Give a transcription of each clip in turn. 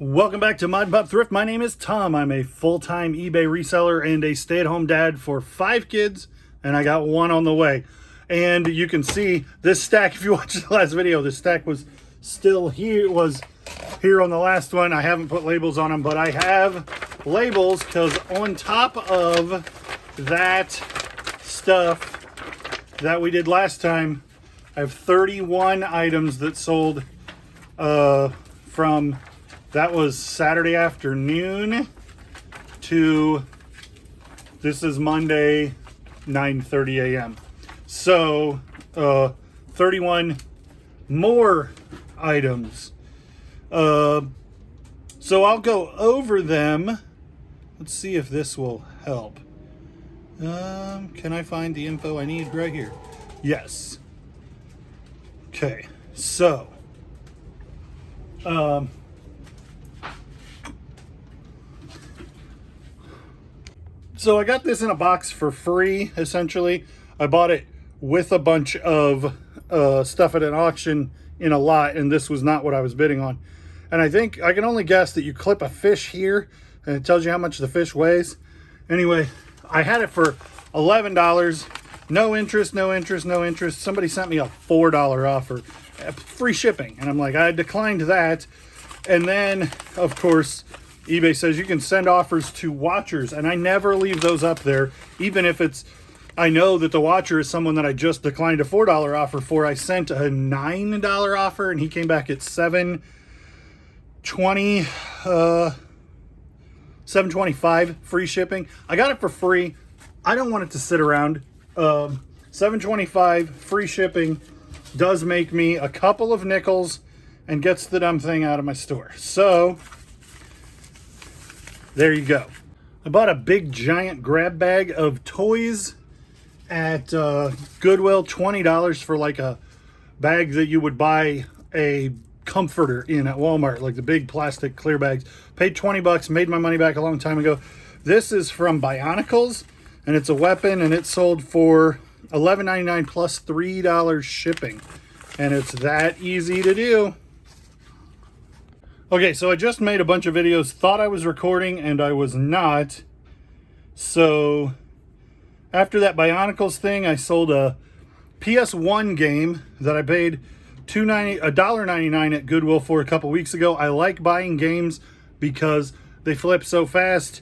Welcome back to Mod Pop Thrift. My name is Tom. I'm a full-time eBay reseller and a stay-at-home dad for 5 kids, and I got one on the way. And you can see this stack, if you watched the last video, this stack was still here, was here on the last one. I haven't put labels on them, but I have labels because on top of that stuff that we did last time, I have 31 items that sold from... That was Saturday afternoon to, this is Monday, 9:30 a.m. So, 31 more items. So I'll go over them. Let's see if this will help. Can I find the info I need right here? Yes. Okay, so, So I got this in a box for free, essentially. I bought it with a bunch of stuff at an auction in a lot, and this was not what I was bidding on. And I think, I can only guess that you clip a fish here, and it tells you how much the fish weighs. Anyway, I had it for $11. No interest, no interest, no interest. Somebody sent me a $4 offer. Free shipping. And I'm like, I declined that. And then, of course, eBay says you can send offers to watchers, and I never leave those up there, even if it's, I know that the watcher is someone that I just declined a $4 offer for. I sent a $9 offer, and he came back at $7.25 free shipping. I got it for free. I don't want it to sit around. $7.25 free shipping does make me a couple of nickels and gets the dumb thing out of my store. So there you go. I bought a big giant grab bag of toys at Goodwill, $20 for like a bag that you would buy a comforter in at Walmart, like the big plastic clear bags. Paid 20 bucks, made my money back a long time ago. This is from Bionicles, and it's a weapon, and it sold for $11.99 plus $3 shipping. And it's that easy to do. Okay, so I just made a bunch of videos, thought I was recording, and I was not. So, after that Bionicles thing, I sold a PS1 game that I paid $1.99 at Goodwill for a couple weeks ago. I like buying games because they flip so fast,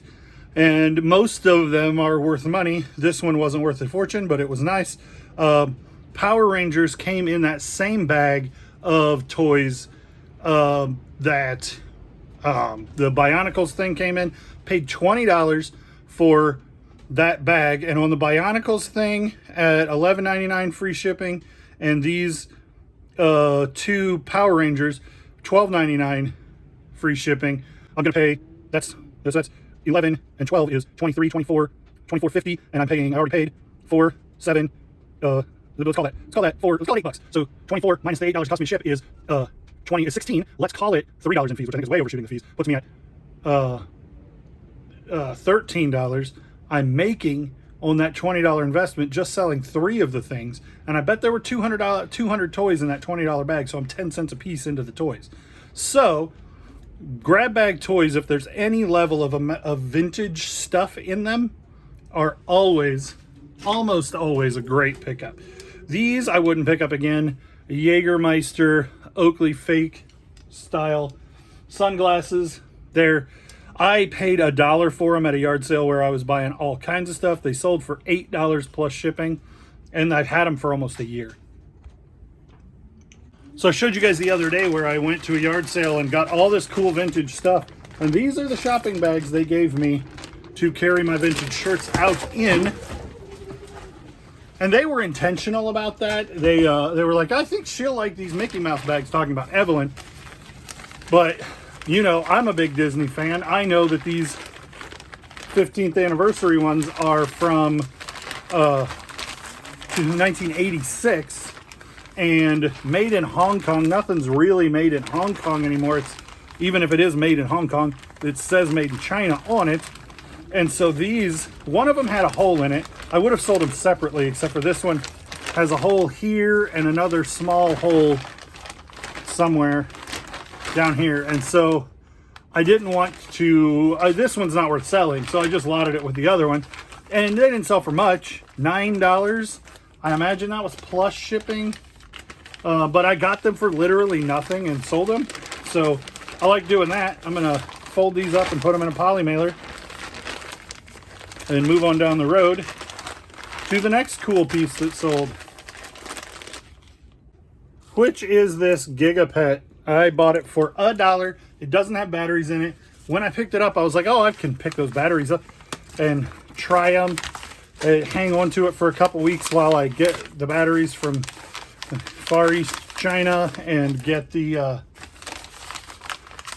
and most of them are worth money. This one wasn't worth a fortune, but it was nice. Power Rangers came in that same bag of toys that the Bionicles thing came in. Paid $20 for that bag, and on the Bionicles thing at $11.99 free shipping, and these 2 Power Rangers $12.99 free shipping. I'm gonna pay, that's 11 and 12 is 23, 24, 24.50, and I'm paying, I already paid 4, 7, let's call that 4, let's call it $8. So 24 minus the $8 it cost me to ship is 20 is 16. Let's call it $3 in fees, which I think is way overshooting the fees. Puts me at $13. I'm making on that $20 investment just selling 3 of the things, and I bet there were 200 toys in that $20 bag, so I'm 10 cents a piece into the toys. So grab bag toys, if there's any level of vintage stuff in them, are almost always a great pickup. These I wouldn't pick up again. Jägermeister Oakley fake style sunglasses. I paid $1 for them at a yard sale where I was buying all kinds of stuff. They sold for $8 plus shipping, and I've had them for almost a year. So I showed you guys the other day where I went to a yard sale and got all this cool vintage stuff, and these are the shopping bags they gave me to carry my vintage shirts out in. And they were intentional about that. They were like, I think she'll like these Mickey Mouse bags, talking about Evelyn. But, you know, I'm a big Disney fan. I know that these 15th anniversary ones are from 1986 and made in Hong Kong. Nothing's really made in Hong Kong anymore. Even if it is made in Hong Kong, it says made in China on it. And so these, one of them had a hole in it. I would have sold them separately, except for this one has a hole here and another small hole somewhere down here. And so I didn't want to, this one's not worth selling, so I just lotted it with the other one. And they didn't sell for much, $9. I imagine that was plus shipping. But I got them for literally nothing and sold them. So I like doing that. I'm going to fold these up and put them in a poly mailer. And move on down the road to the next cool piece that sold. Which is this Giga Pet. I bought it for $1. It doesn't have batteries in it. When I picked it up, I was like, oh, I can pick those batteries up and try them. Hang on to it for a couple weeks while I get the batteries from Far East China and get the...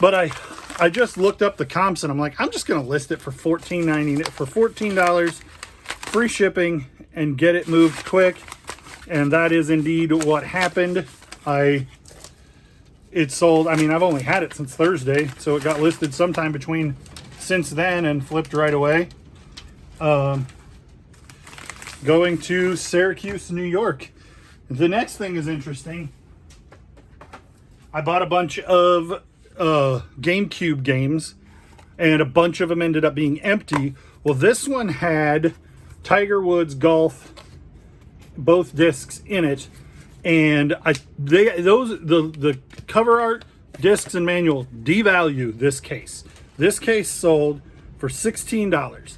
But I just looked up the comps and I'm like, I'm just going to list it for $14, free shipping, and get it moved quick. And that is indeed what happened. It sold, I mean, I've only had it since Thursday, so it got listed sometime between since then and flipped right away. Going to Syracuse, New York. The next thing is interesting. I bought a bunch of GameCube games, and a bunch of them ended up being empty. Well, this one had Tiger Woods Golf, both discs in it, and the cover art, discs, and manual devalue this case. This case sold for $16.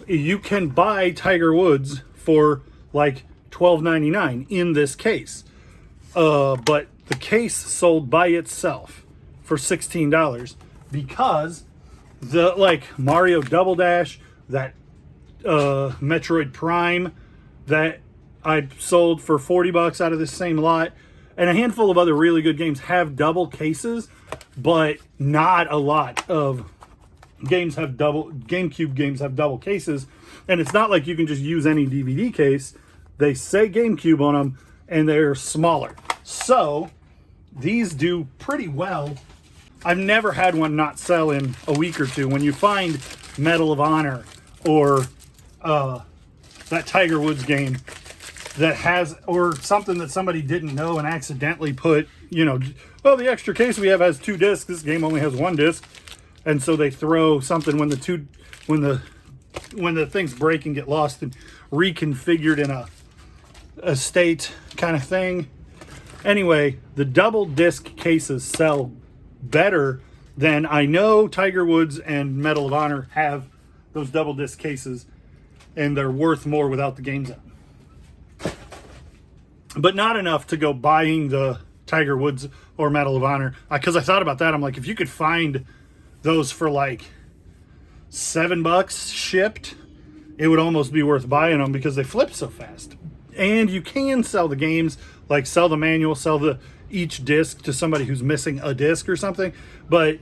You can buy Tiger Woods for like $12.99 in this case, but the case sold by itself for $16 because the like Mario Double Dash, that Metroid Prime that I sold for $40 out of this same lot, and a handful of other really good games have double cases, but not a lot of GameCube games have double cases. And it's not like you can just use any DVD case. They say GameCube on them, and they're smaller. So these do pretty well. I've never had one not sell in a week or two. When you find Medal of Honor or that Tiger Woods game that has, or something that somebody didn't know and accidentally put, you know, well, the extra case we have has 2 discs. This game only has 1 disc. And so they throw something when the things break and get lost and reconfigured in a state kind of thing. Anyway, the double disc cases sell better than, I know Tiger Woods and Medal of Honor have those double disc cases, and they're worth more without the games in. But not enough to go buying the Tiger Woods or Medal of Honor. Because I thought about that. I'm like, if you could find those for like $7 shipped, it would almost be worth buying them because they flip so fast. And you can sell the games, like sell the manual, sell each disc to somebody who's missing a disc or something. But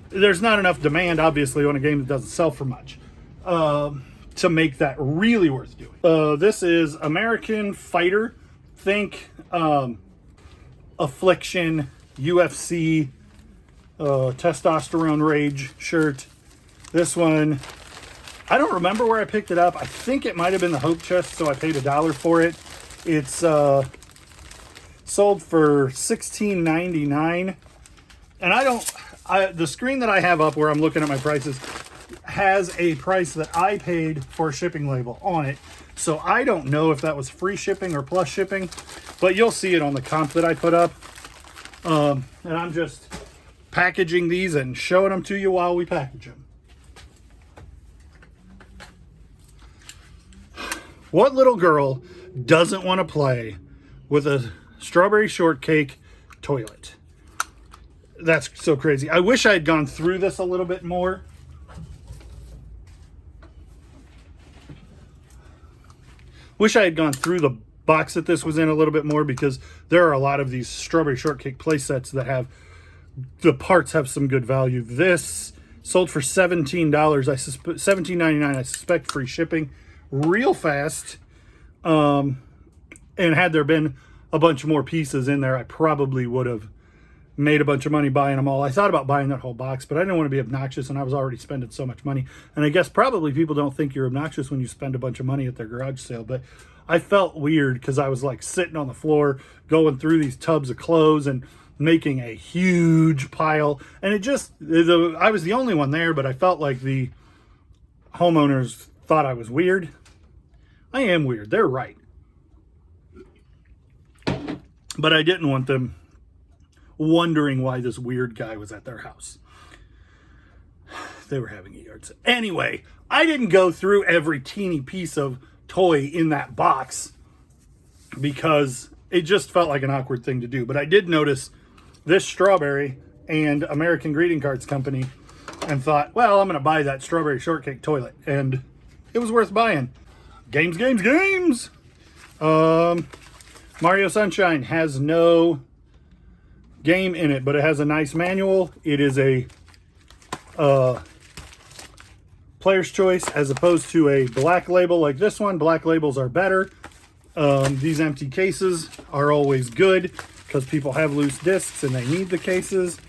there's not enough demand, obviously, on a game that doesn't sell for much to make that really worth doing. This is American Fighter. Think Affliction, UFC, Testosterone Rage shirt. This one, I don't remember where I picked it up. I think it might have been the Hope Chest, so I paid $1 for it. It's sold for $16.99. And the screen that I have up where I'm looking at my prices has a price that I paid for a shipping label on it. So I don't know if that was free shipping or plus shipping, but you'll see it on the comp that I put up. And I'm just packaging these and showing them to you while we package them. What little girl doesn't want to play with a strawberry shortcake toilet? That's so crazy. I wish I had gone through this a little bit more. Wish I had gone through the box that this was in a little bit more, because there are a lot of these strawberry shortcake play sets that have, the parts have some good value. This sold for $17. $17.99. I suspect free shipping. Real fast. And had there been a bunch more pieces in there, I probably would have made a bunch of money buying them all. I thought about buying that whole box, but I didn't want to be obnoxious, and I was already spending so much money. And I guess probably people don't think you're obnoxious when you spend a bunch of money at their garage sale, but I felt weird because I was like sitting on the floor going through these tubs of clothes, and making a huge pile. And I was the only one there, but I felt like the homeowners thought I was weird. I am weird. They're right. But I didn't want them wondering why this weird guy was at their house. They were having a yard sale. Anyway, I didn't go through every teeny piece of toy in that box because it just felt like an awkward thing to do. But I did notice this strawberry and American Greeting Cards Company and thought, well, I'm going to buy that strawberry shortcake toilet. And it was worth buying. Games, games, games! Mario Sunshine has no game in it, but it has a nice manual. It is a player's choice as opposed to a black label like this one. Black labels are better. These empty cases are always good because people have loose discs and they need the cases.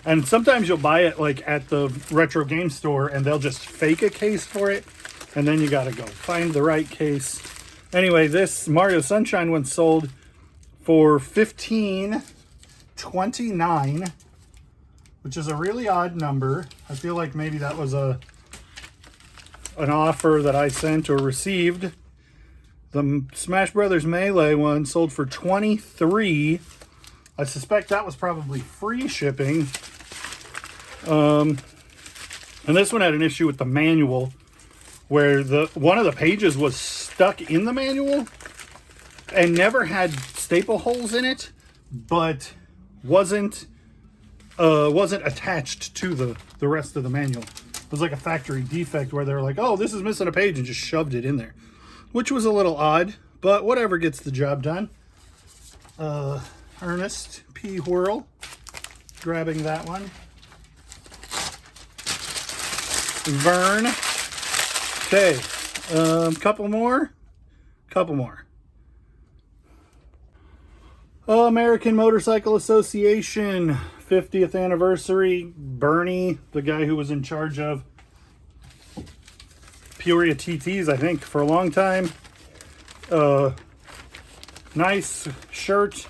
And sometimes you'll buy it like at the retro game store and they'll just fake a case for it. And then you got to go find the right case. Anyway, this Mario Sunshine one sold for $15.29, which is a really odd number. I feel like maybe that was an offer that I sent or received. The Smash Brothers Melee one sold for $23. I suspect that was probably free shipping. And this one had an issue with the manual where one of the pages was stuck in the manual and never had staple holes in it, but wasn't attached to the rest of the manual. It was like a factory defect where they were like, oh, this is missing a page, and just shoved it in there, which was a little odd, but whatever gets the job done. Ernest P. Whirl, grabbing that one. Vern. Okay, couple more. American Motorcycle Association 50th anniversary. Bernie, the guy who was in charge of Peoria TTs, I think, for a long time. Nice shirt.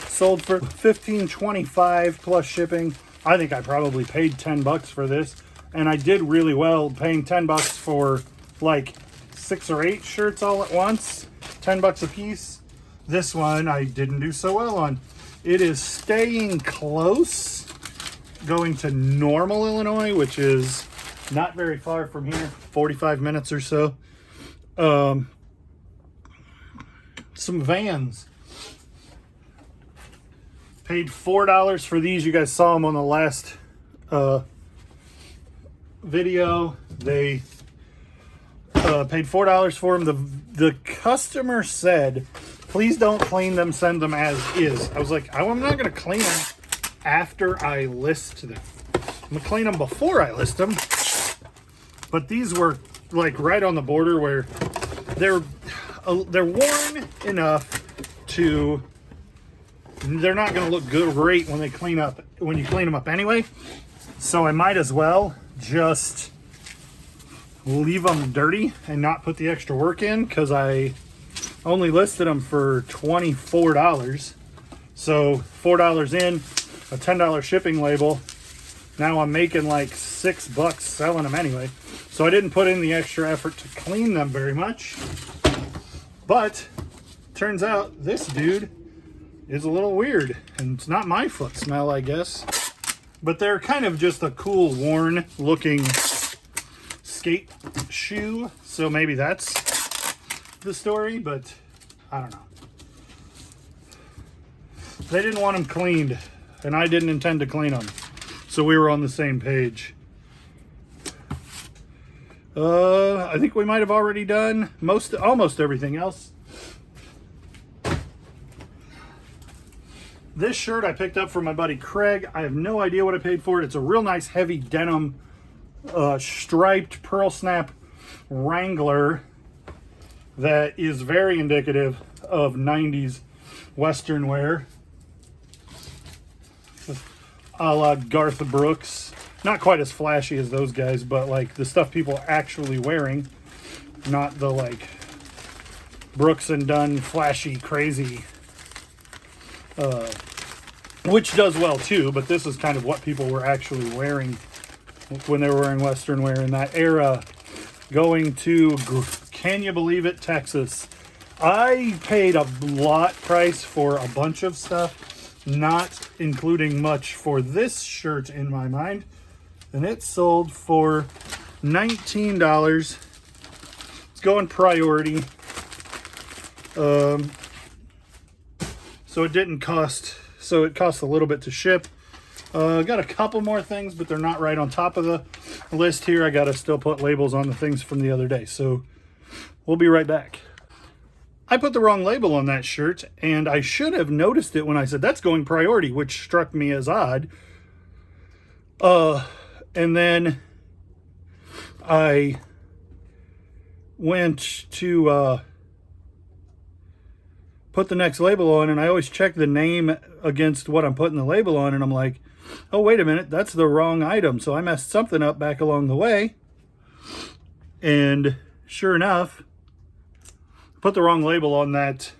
Sold for $15.25 plus shipping. I think I probably paid $10 for this. And I did really well paying $10 for like 6 or 8 shirts all at once. $10 a piece. This one I didn't do so well on. It is Staying Close, going to Normal, Illinois, which is not very far from here, 45 minutes or so. Some Vans. Paid $4 for these. You guys saw them on the last video. They paid $4 for them. The customer said, please don't clean them, send them as is. I was like, I'm not going to clean them after I list them. I'm going to clean them before I list them. But these were like right on the border where they're worn enough to, they're not going to look great when you clean them up anyway. So I might as well just leave them dirty and not put the extra work in, because I only listed them for $24. So $4 in, a $10 shipping label. Now I'm making like $6 selling them anyway. So I didn't put in the extra effort to clean them very much. But turns out this dude is a little weird, and it's not my foot smell, I guess. But they're kind of just a cool, worn looking skate shoe. So maybe that's the story, but I don't know. They didn't want them cleaned, and I didn't intend to clean them. So we were on the same page. I think we might have already done almost everything else. This shirt I picked up from my buddy Craig. I have no idea what I paid for it. It's a real nice heavy denim striped pearl snap Wrangler that is very indicative of 90s Western wear. A la Garth Brooks. Not quite as flashy as those guys, but like the stuff people are actually wearing. Not the like Brooks and Dunn flashy, crazy which does well too, but this is kind of what people were actually wearing when they were wearing Western wear in that era. Going to, can you believe it, Texas. I paid a lot price for a bunch of stuff, not including much for this shirt in my mind. And it sold for $19. It's going priority. So it didn't cost, so it cost a little bit to ship. Got a couple more things, but they're not right on top of the list here. I got to still put labels on the things from the other day. So we'll be right back. I put the wrong label on that shirt, and I should have noticed it when I said that's going priority, which struck me as odd. And then I went to put the next label on, and I always check the name against what I'm putting the label on, and I'm like, oh, wait a minute, that's the wrong item. So I messed something up back along the way. And sure enough, put the wrong label on that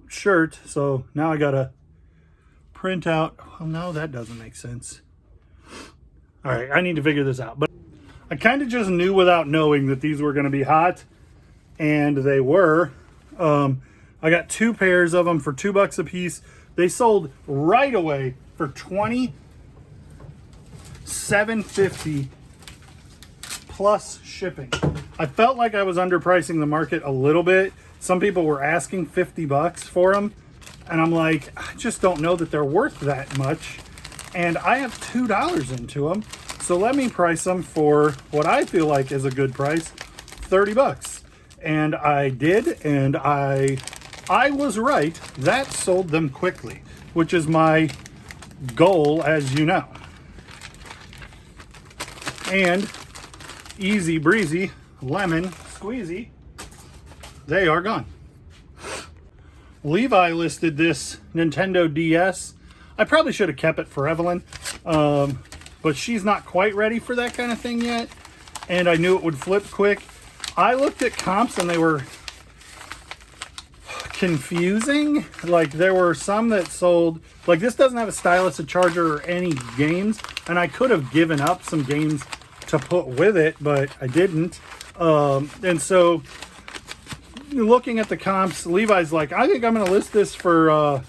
shirt. So now I gotta print out, oh no, that doesn't make sense. All right, I need to figure this out. But I kind of just knew without knowing that these were gonna be hot, and they were. I got 2 pairs of them for $2 a piece. They sold right away for $27.50 plus shipping. I felt like I was underpricing the market a little bit. Some people were asking $50 for them, and I'm like, I just don't know that they're worth that much. And I have $2 into them, so let me price them for what I feel like is a good price, $30. And I did, and I was right. That sold them quickly, which is my goal, as you know. And easy breezy, lemon squeezy, they are gone. Levi listed this Nintendo DS. I probably should have kept it for Evelyn, but she's not quite ready for that kind of thing yet, and I knew it would flip quick. I looked at comps and they were confusing. Like, there were some that sold, like, this doesn't have a stylus, a charger, or any games, and I could have given up some games to put with it, but I didn't. And so looking at the comps, Levi's like, I think I'm gonna list this for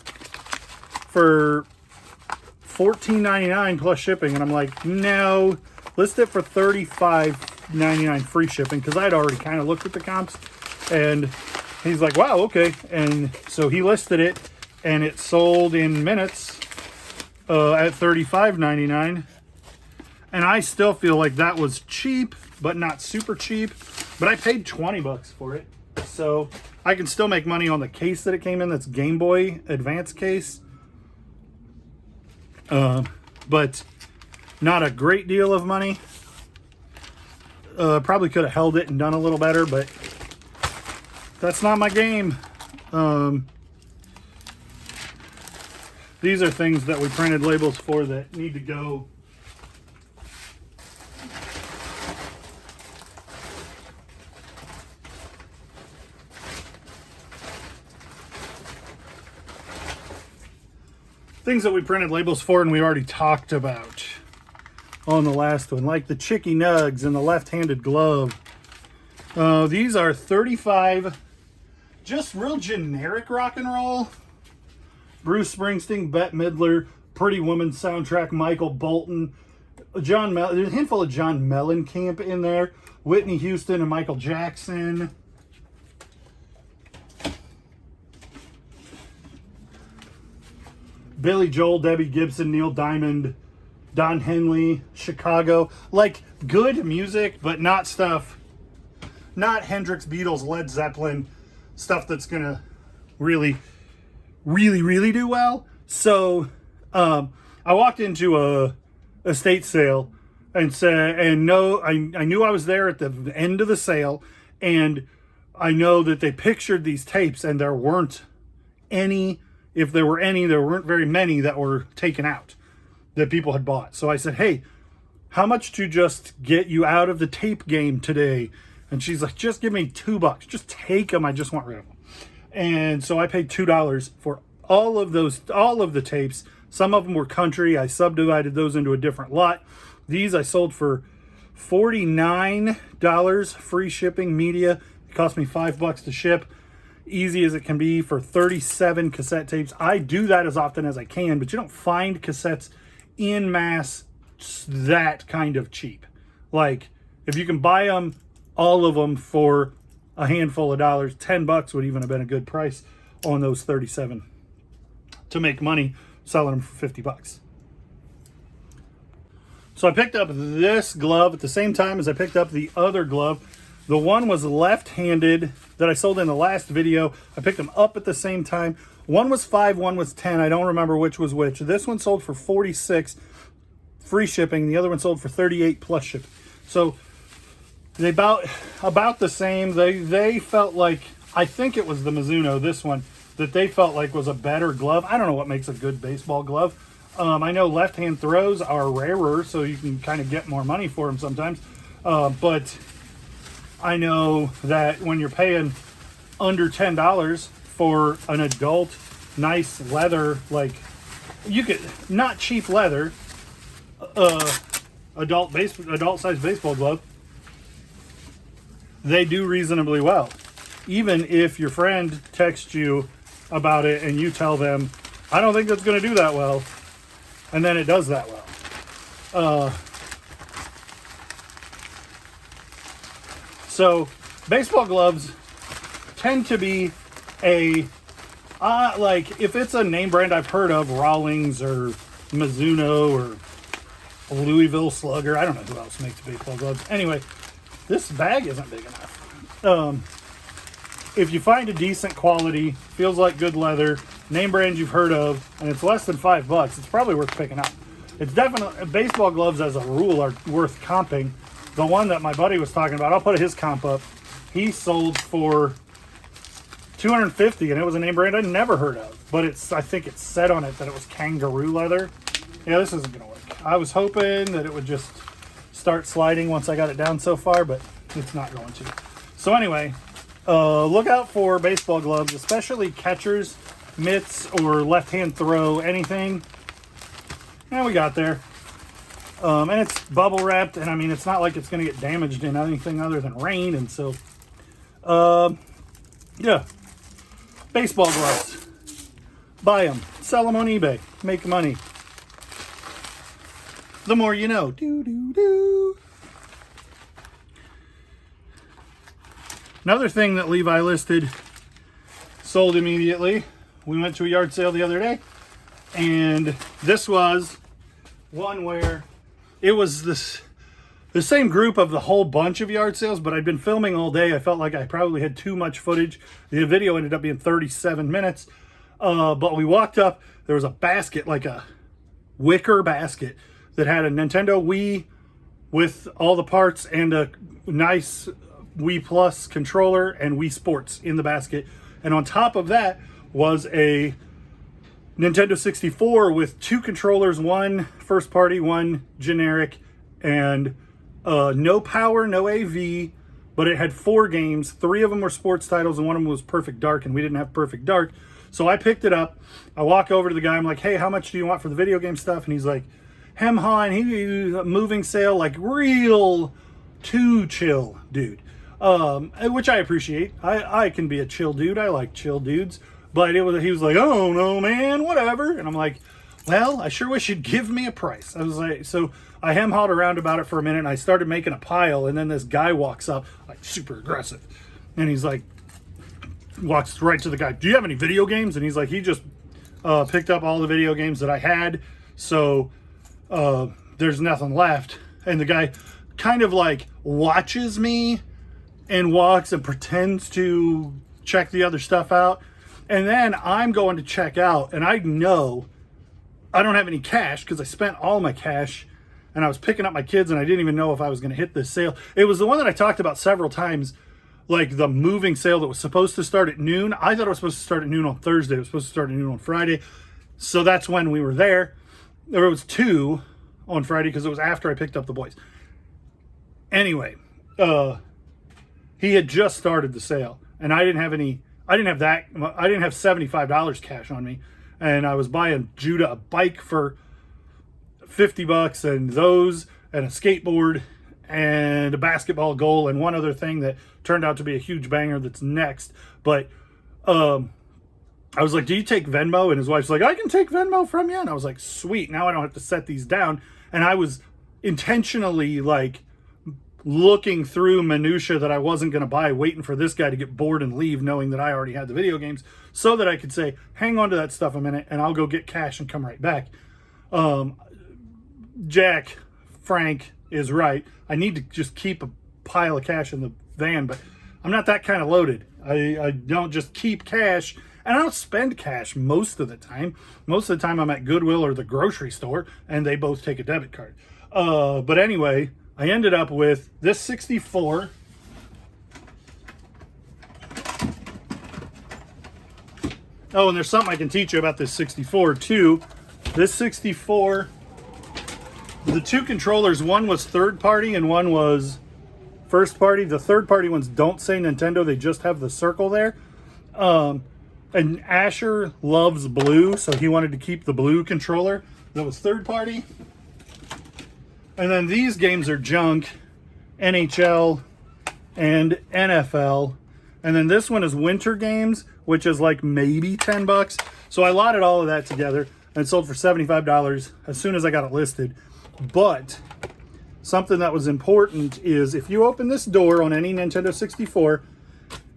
$14.99 plus shipping, and I'm like, no, list it for $35.99 free shipping, because I'd already kind of looked at the comps. And he's like, wow, okay. And so he listed it, and it sold in minutes at $35.99. And I still feel like that was cheap, but not super cheap. But I paid $20 for it, so I can still make money on the case that it came in. That's Game Boy Advance case. But not a great deal of money. Probably could have held it and done a little better, but that's not my game. These are things that we printed labels for that need to go. Things that we printed labels for and we already talked about on the last one, like the Chicky Nugs and the left-handed glove. These are 35, just real generic rock and roll. Bruce Springsteen, Bette Midler, Pretty Woman soundtrack, Michael Bolton, there's a handful of John Mellencamp in there, Whitney Houston and Michael Jackson. Billy Joel, Debbie Gibson, Neil Diamond, Don Henley, Chicago. Like, good music, but not stuff, not Hendrix, Beatles, Led Zeppelin, stuff that's gonna really do well. So I walked into a estate sale and said, and no, I knew I was there at the end of the sale, and I know that they pictured these tapes, and there weren't any. If there were any, there weren't very many that were taken out that people had bought. So I said, hey, how much to just get you out of the tape game today? And she's like, just give me $2. Just take them. I just want rid of them. And so I paid $2 for all of the tapes Some of them were country. I subdivided those into a different lot. These I sold for $49, free shipping, media. It cost me $5 to ship. Easy as it can be for 37 cassette tapes. I do that as often as I can, but you don't find cassettes in mass that kind of cheap. Like, if you can buy them, all of them, for a handful of dollars, $10 would even have been a good price on those 37 to make money selling them for $50. So I picked up this glove at the same time as I picked up the other glove. The one was left-handed that I sold in the last video. I picked them up at the same time. One was 5, one was 10. I don't remember which was which. This one sold for 46, free shipping. The other one sold for 38 plus shipping. So they about the same. They felt like, I think it was the Mizuno, this one, that they felt like was a better glove. I don't know what makes a good baseball glove. I know left-hand throws are rarer, so you can kind of get more money for them sometimes. But I know that when you're paying under $10 for an adult, nice leather, like, you could, not cheap leather, adult size baseball glove, they do reasonably well. Even if your friend texts you about it and you tell them, I don't think that's going to do that well, and then it does that well. So baseball gloves tend to be a, like, if it's a name brand I've heard of, Rawlings or Mizuno or Louisville Slugger, I don't know who else makes baseball gloves. Anyway, this bag isn't big enough. If you find a decent quality, feels like good leather, name brand you've heard of, and it's less than $5, it's probably worth picking up. It's definitely, baseball gloves as a rule are worth comping. The one that my buddy was talking about, I'll put his comp up. He sold for $250, and it was a name brand I'd never heard of. But it's, I think it said on it that it was kangaroo leather. Yeah, this isn't gonna work. I was hoping that it would just start sliding once I got it down so far, but it's not going to. So anyway, look out for baseball gloves, especially catchers, mitts, or left-hand throw, anything. And we got there. And it's bubble wrapped, and I mean, it's not like it's going to get damaged in anything other than rain, and so, yeah. Baseball gloves. Buy them. Sell them on eBay. Make money. The more you know. Do. Another thing that Levi listed, sold immediately. We went to a yard sale the other day, and this was one where it was the same group of the whole bunch of yard sales, but I'd been filming all day. I felt like I probably had too much footage. The video ended up being 37 minutes. But we walked up, there was a basket, like a wicker basket, that had a Nintendo Wii with all the parts and a nice Wii Plus controller and Wii Sports in the basket. And on top of that was a Nintendo 64 with 2 controllers, one first party, one generic, and no power, no AV, but it had 4 games. 3 of them were sports titles, and one of them was Perfect Dark, and we didn't have Perfect Dark. So I picked it up. I walk over to the guy. I'm like, hey, how much do you want for the video game stuff? And he's like, hem ha, and he moving sale, like real too chill dude, which I appreciate. I can be a chill dude. I like chill dudes. But he was like, oh no, man, whatever. And I'm like, well, I sure wish you'd give me a price. I was like, so I hem-hawed around about it for a minute, and I started making a pile, and then this guy walks up, like super aggressive. And he's like, walks right to the guy, do you have any video games? And he's like, he just picked up all the video games that I had, so there's nothing left. And the guy kind of like watches me and walks and pretends to check the other stuff out. And then I'm going to check out, and I know I don't have any cash because I spent all my cash, and I was picking up my kids, and I didn't even know if I was going to hit this sale. It was the one that I talked about several times, like the moving sale that was supposed to start at noon. I thought it was supposed to start at noon on Thursday. It was supposed to start at noon on Friday. So that's when we were there. There was 2 on Friday because it was after I picked up the boys. Anyway, he had just started the sale, and I didn't have $75 cash on me. and I was buying Judah a bike for $50 and those and a skateboard and a basketball goal and one other thing that turned out to be a huge banger that's next. But I was like, do you take Venmo? And his wife's like, I can take Venmo from you. And I was like, sweet, now I don't have to set these down. And I was intentionally like looking through minutia that I wasn't going to buy, waiting for this guy to get bored and leave, knowing that I already had the video games, so that I could say, hang on to that stuff a minute and I'll go get cash and come right back. Frank is right. I need to just keep a pile of cash in the van, but I'm not that kind of loaded. I don't just keep cash, and I don't spend cash most of the time. Most of the time I'm at Goodwill or the grocery store, and they both take a debit card. But anyway, I ended up with this 64. Oh, and there's something I can teach you about this 64 too. This 64, the two controllers, one was third party and one was first party. The third party ones don't say Nintendo, they just have the circle there. And Asher loves blue, so he wanted to keep the blue controller. That was third party. And then these games are junk, NHL and NFL. And then this one is Winter Games, which is like maybe $10. So I lotted all of that together and sold for $75 as soon as I got it listed. But something that was important is if you open this door on any Nintendo 64,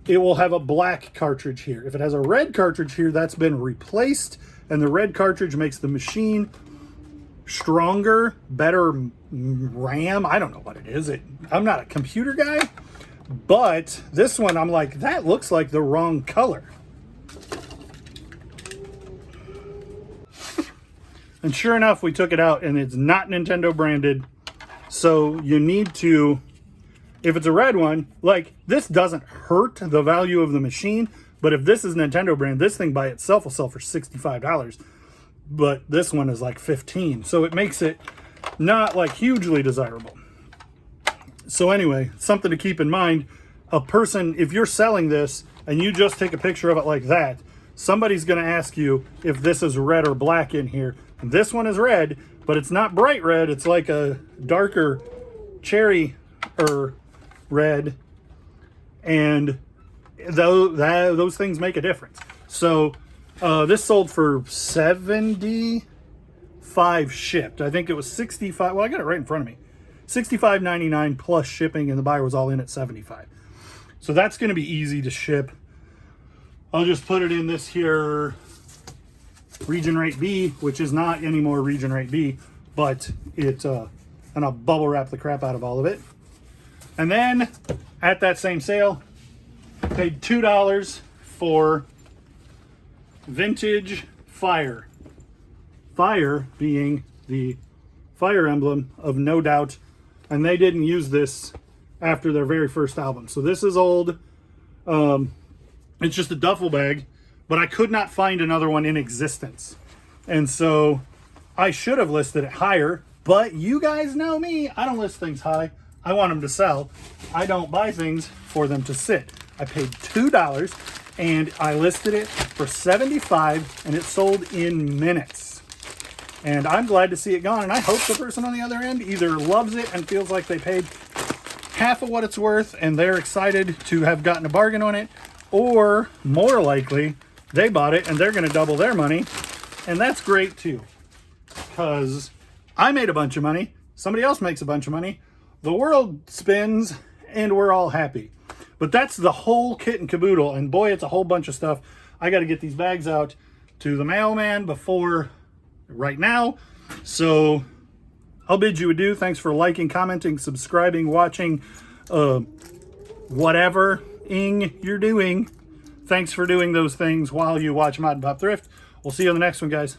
it will have a black cartridge here. If it has a red cartridge here, that's been replaced, and the red cartridge makes the machine stronger, better RAM. I don't know what it is. I'm not a computer guy, but this one, I'm like, that looks like the wrong color. And sure enough, we took it out, and it's not Nintendo branded. So you need to, if it's a red one, like this doesn't hurt the value of the machine, but if this is Nintendo brand, this thing by itself will sell for $65. But this one is like $15. So it makes it not like hugely desirable. So anyway, something to keep in mind. A person, if you're selling this and you just take a picture of it like that, somebody's going to ask you if this is red or black in here. And this one is red, but it's not bright red. It's like a darker cherry or red. And those things make a difference. So this sold for 75 shipped. I think it was 65. Well, I got it right in front of me. $65.99 plus shipping, and the buyer was all in at 75. So that's going to be easy to ship. I'll just put it in this here region rate B, which is not anymore region rate B, but and I'll bubble wrap the crap out of all of it. And then at that same sale, paid $2 for vintage Fire. Fire being the Fire Emblem of No Doubt, and they didn't use this after their very first album. So this is old. It's just a duffel bag, but I could not find another one in existence. And so I should have listed it higher, but you guys know me. I don't list things high. I want them to sell. I don't buy things for them to sit. I paid $2 and I listed it for $75 and it sold in minutes. And I'm glad to see it gone. And I hope the person on the other end either loves it and feels like they paid half of what it's worth and they're excited to have gotten a bargain on it, or more likely they bought it and they're going to double their money. And that's great too, because I made a bunch of money. Somebody else makes a bunch of money. The world spins and we're all happy. But that's the whole kit and caboodle. And boy, it's a whole bunch of stuff. I got to get these bags out to the mailman before right now. So I'll bid you adieu. Thanks for liking, commenting, subscribing, watching, whatever you're doing. Thanks for doing those things while you watch Mod and Pop Thrift. We'll see you on the next one, guys.